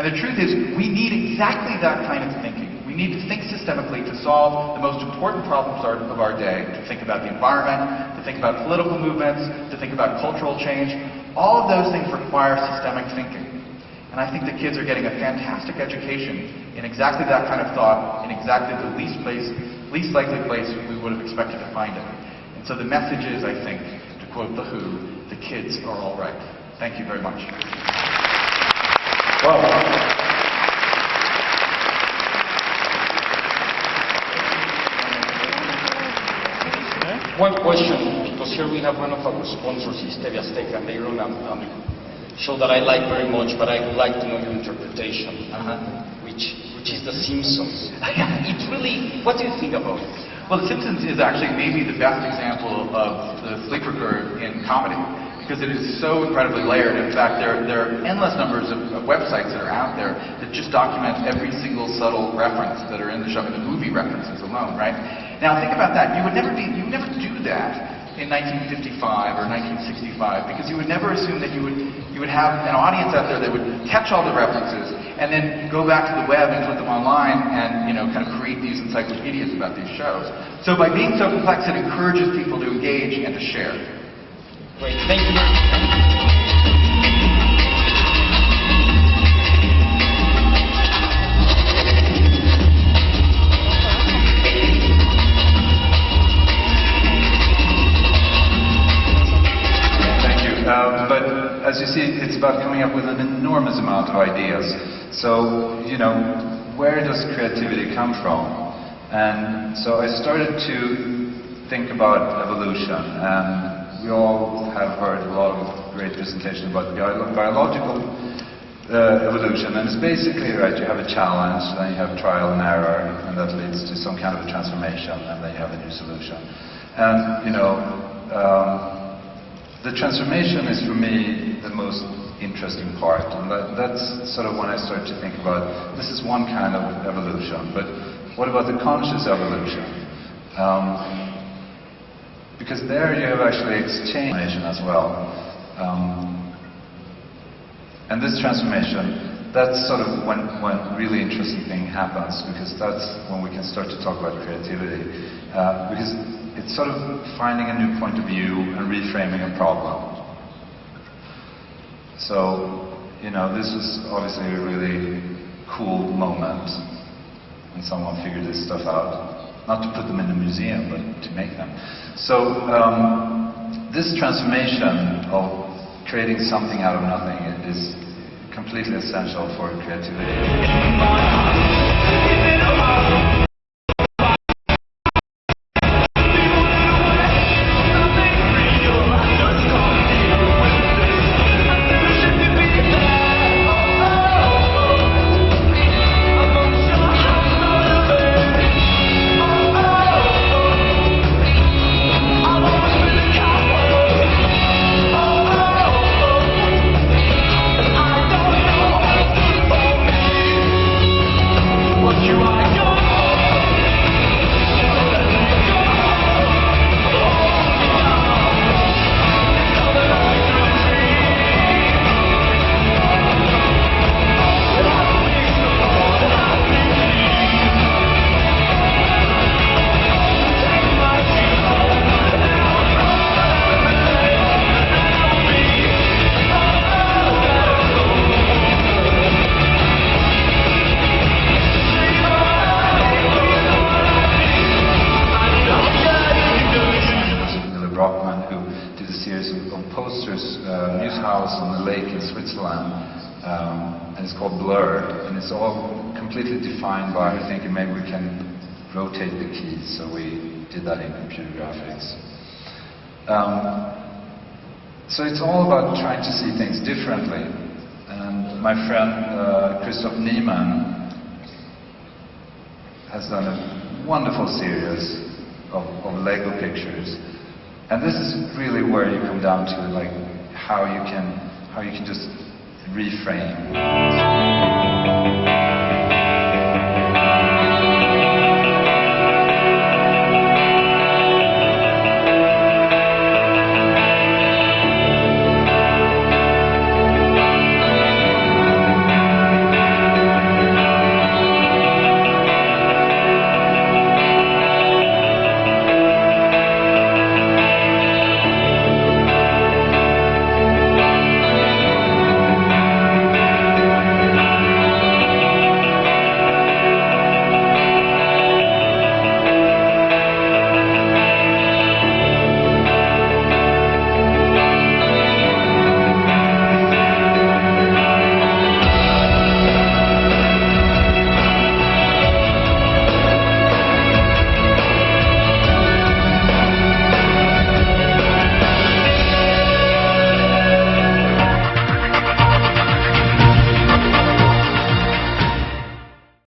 the truth is, we need exactly that kind of thinking. We need to think systemically to solve the most important problems of our day, to think about the environment, to think about political movements, to think about cultural change. All of those things require systemic thinking. And I think the kids are getting a fantastic education in exactly that kind of thought, in exactly the least likely place we would have expected to find it. And so the message is, I think, to quote The Who, the kids are all right. Thank you very much. Well, one question, because here we have one of our sponsors, TV Azteca, and they run a show that I like very much, but I would like to know your interpretation, which is The Simpsons. It's really, what do you think about it? Well, The Simpsons is actually maybe the best example of the sleeper curve in comedy, because it is so incredibly layered. In fact, there are endless numbers of websites that are out there that just document every single subtle reference that are in the show, and the movie references alone, right? Now think about that. You would never do that in 1955 or 1965, because you would never assume that you would have an audience out there that would catch all the references and then go back to the web and put them online and kind of create these encyclopedias about these shows. So by being so complex, it encourages people to engage and to share. Great, thank you. But as you see, it's about coming up with an enormous amount of ideas. So, where does creativity come from? And so I started to think about evolution, and we all have heard a lot of great presentations about biological evolution, and it's basically, right, you have a challenge, then you have trial and error, and that leads to some kind of a transformation, and then you have a new solution. And, the transformation is, for me, the most interesting part, and that's sort of when I start to think about, this is one kind of evolution, but what about the conscious evolution? Because there you have actually exchange as well. And this transformation, that's sort of when really interesting thing happens, because that's when we can start to talk about creativity. Because it's sort of finding a new point of view and reframing a problem. So, this is obviously a really cool moment when someone figured this stuff out. Not to put them in a museum, but to make them. So, this transformation of creating something out of nothing is completely essential for creativity. And it's called Blurred, and it's all completely defined by thinking maybe we can rotate the keys, so we did that in computer graphics. So it's all about trying to see things differently, and my friend Christoph Niemann has done a wonderful series of Lego pictures, and this is really where you come down to like how you can just reframe.